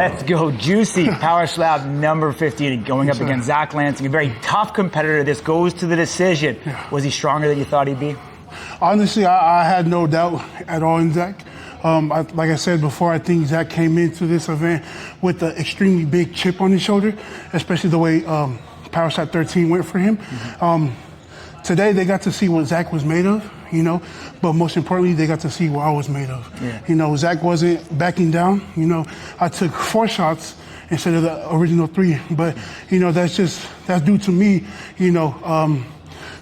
Let's go. Juicy power slap number 15 going up against Zach Lansing, a very tough competitor. This goes to the decision. Was he stronger than you thought he'd be? Honestly, I had no doubt at all in Zach. Like I said before, I think Zach came into this event with an extremely big chip on his shoulder, especially the way Power Slap 13 went for him. Today, they got to see what Zach was made of, you know, but most importantly, they got to see what I was made of. You know, Zach wasn't backing down. You know, I took 4 shots instead of the original 3, but, you know, that's due to me, you know,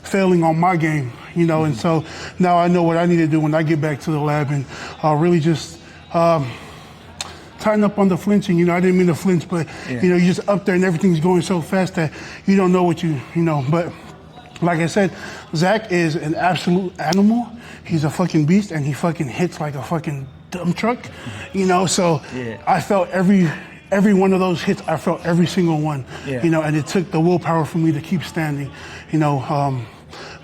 failing on my game, you know, and so now I know what I need to do when I get back to the lab and really just tighten up on the flinching. You know, I didn't mean to flinch, but, you know, you're just up there and everything's going so fast that you don't know what you know, but like I said, Zach is an absolute animal. He's a fucking beast, and he fucking hits like a fucking dump truck, you know, so I felt every one of those hits. I felt every single one, you know, and it took the willpower for me to keep standing, you know.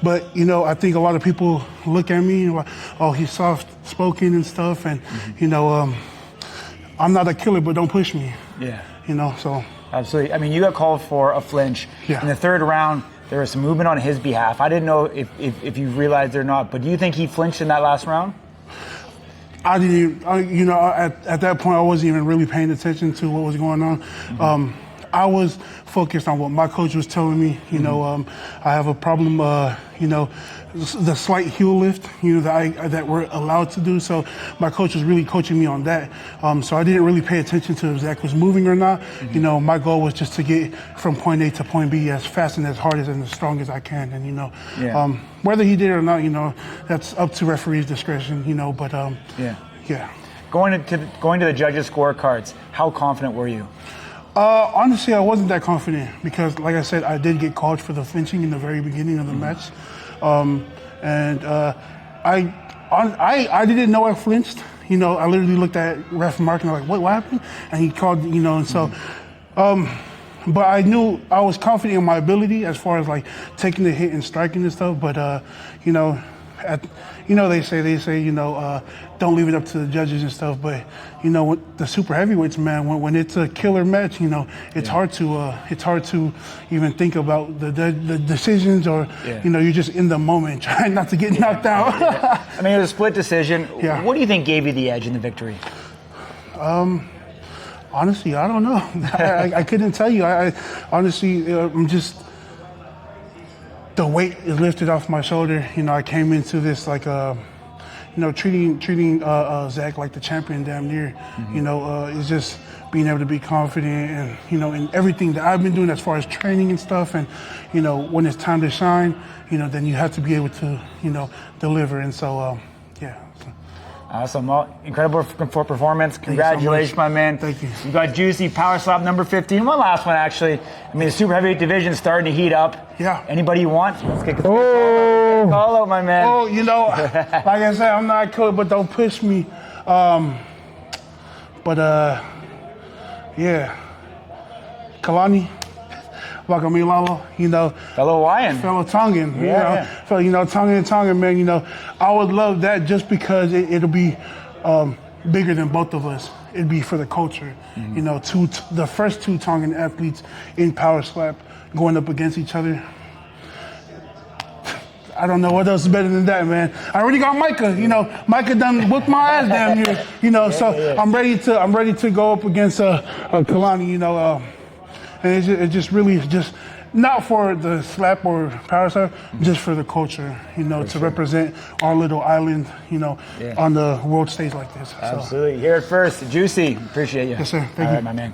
But, you know, I think a lot of people look at me and like, oh, he's soft-spoken and stuff, and, you know, I'm not a killer, but don't push me, you know, so. Absolutely. I mean, you got called for a flinch. In the third round, there was some movement on his behalf. I didn't know if you realized it or not, but do you think he flinched in that last round? I didn't, you know, at that point, I wasn't even really paying attention to what was going on. I was focused on what my coach was telling me. You know, I have a problem, you know, the slight heel lift, you know, that we're allowed to do. So my coach was really coaching me on that. So I didn't really pay attention to if Zach was moving or not. You know, my goal was just to get from point A to point B as fast and as hard and as strong as I can. And, you know, whether he did or not, you know, that's up to referee's discretion, you know, but Going to the judges' scorecards, how confident were you? Honestly, I wasn't that confident because, like I said, I did get called for the flinching in the very beginning of the match. I didn't know I flinched. You know, I literally looked at ref Mark and I'm like, what happened? And he called, you know, and so, but I knew I was confident in my ability as far as like taking the hit and striking and stuff. But, you know, they say, you know, don't leave it up to the judges and stuff. But, you know, with the super heavyweights, man, when it's a killer match, you know, it's hard to even think about the decisions or, you know, you're just in the moment trying not to get knocked out. I mean, it was a split decision. What do you think gave you the edge in the victory? Honestly, I don't know. I couldn't tell you. I honestly, I'm just. The weight is lifted off my shoulder. You know, I came into this like, you know, treating Zach like the champion damn near. You know, it's just being able to be confident and, you know, in everything that I've been doing as far as training and stuff. And, you know, when it's time to shine, you know, then you have to be able to, you know, deliver. And so, Awesome. Well, incredible performance. Congratulations, so my man. Thank you. You got Juicy Power Slap number 15. One last one, actually. I mean, the super heavyweight division is starting to heat up. Anybody you want? Let's get call out, my man. Oh, you know, like I said, I'm not cool, but don't push me. Kalani. Wakamilalo, you know. Fellow Hawaiian. Fellow Tongan, you know. So, you know, Tongan, man, you know. I would love that just because it'll be bigger than both of us. It'd be for the culture. You know, the first 2 Tongan athletes in Power Slap going up against each other. I don't know what else is better than that, man. I already got Micah, you know. Micah done whooped my ass damn near, you know. I'm ready to go up against Kalani, you know. And it just really just not for the slap or power slap, just for the culture, you know, to represent our little island, you know, on the world stage like this. Absolutely. Here at first, Juicy. Appreciate you. Yes, sir. Thank you. All right, my man.